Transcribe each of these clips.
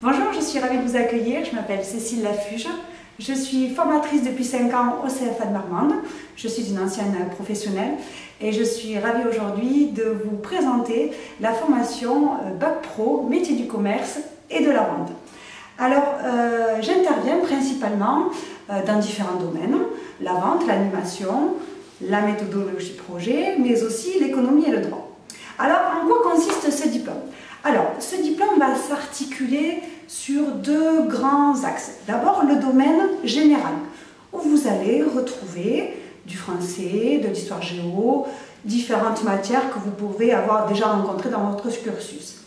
Bonjour, je suis ravie de vous accueillir. Je m'appelle Cécile Lafuge. Je suis formatrice depuis 5 ans au CFA de Marmande. Je suis une ancienne professionnelle et je suis ravie aujourd'hui de vous présenter la formation Bac Pro, métier du commerce et de la vente. Alors, j'interviens principalement dans différents domaines, la vente, l'animation, la méthodologie projet, mais aussi l'économie et le droit. Alors, en quoi consiste ce diplôme? Alors, ce diplôme va s'articuler sur deux grands axes. D'abord, le domaine général, où vous allez retrouver du français, de l'histoire géo, différentes matières que vous pouvez avoir déjà rencontrées dans votre cursus.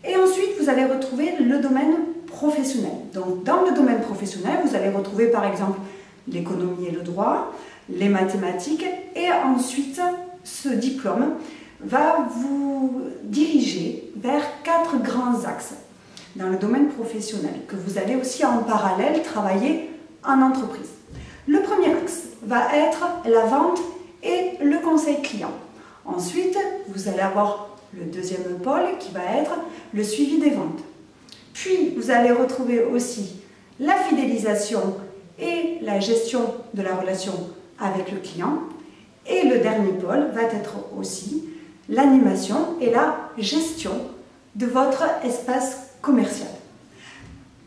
Et ensuite, vous allez retrouver le domaine professionnel. Donc, dans le domaine professionnel, vous allez retrouver par exemple l'économie et le droit, les mathématiques, et ensuite, ce diplôme va vous diriger vers 4 grands axes dans le domaine professionnel que vous allez aussi en parallèle travailler en entreprise. Le premier axe va être la vente et le conseil client. Ensuite, vous allez avoir le deuxième pôle qui va être le suivi des ventes. Puis, vous allez retrouver aussi la fidélisation et la gestion de la relation avec le client. Et le dernier pôle va être aussi l'animation et la gestion de votre espace commercial.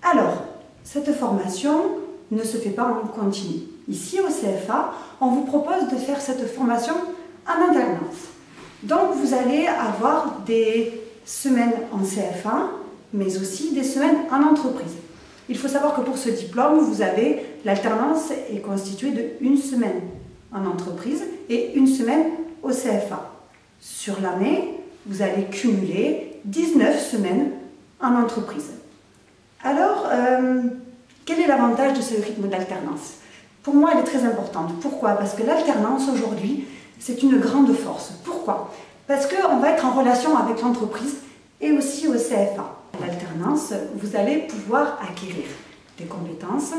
Alors, cette formation ne se fait pas en continu. Ici au CFA, on vous propose de faire cette formation en alternance. Donc, vous allez avoir des semaines en CFA, mais aussi des semaines en entreprise. Il faut savoir que pour ce diplôme, vous avez l'alternance est constituée de 1 semaine en entreprise et 1 semaine au CFA. Sur l'année, vous allez cumuler 19 semaines en entreprise. Alors, quel est l'avantage de ce rythme d'alternance? Pour moi, elle est très importante. Pourquoi? Parce que l'alternance aujourd'hui, c'est une grande force. Pourquoi? Parce qu'on va être en relation avec l'entreprise et aussi au CFA. L'alternance, vous allez pouvoir acquérir des compétences,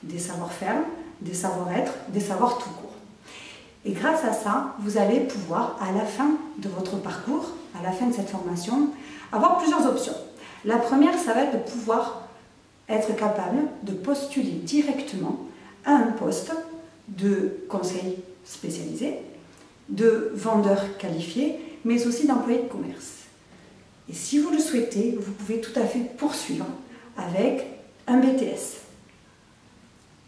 des savoir-faire, des savoir-être, des savoirs tout court. Et grâce à ça, vous allez pouvoir, à la fin de votre parcours, à la fin de cette formation, avoir plusieurs options. La première, ça va être de pouvoir être capable de postuler directement à un poste de conseil spécialisé, de vendeur qualifié, mais aussi d'employé de commerce. Et si vous le souhaitez, vous pouvez tout à fait poursuivre avec un BTS.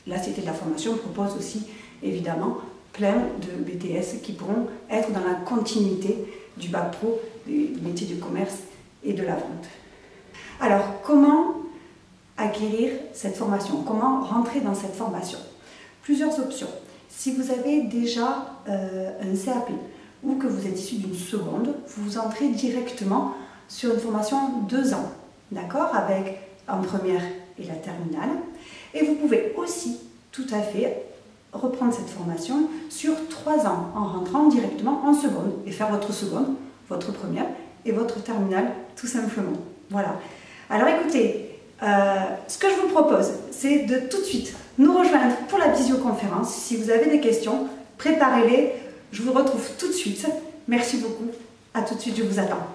La Cité de la formation propose aussi, évidemment, plein de BTS qui pourront être dans la continuité du Bac Pro, du métier du commerce et de la vente. Alors, comment acquérir cette formation? Comment rentrer dans cette formation? Plusieurs options. Si vous avez déjà un CAP ou que vous êtes issu d'une seconde, vous entrez directement sur une formation 2 ans, d'accord, avec en première et la terminale. Et vous pouvez aussi tout à fait reprendre cette formation sur 3 ans en rentrant directement en seconde et faire votre seconde, votre première et votre terminale tout simplement. Voilà. Alors écoutez, ce que je vous propose, c'est de tout de suite nous rejoindre pour la visioconférence. Si vous avez des questions, préparez-les. Je vous retrouve tout de suite. Merci beaucoup. À tout de suite, je vous attends.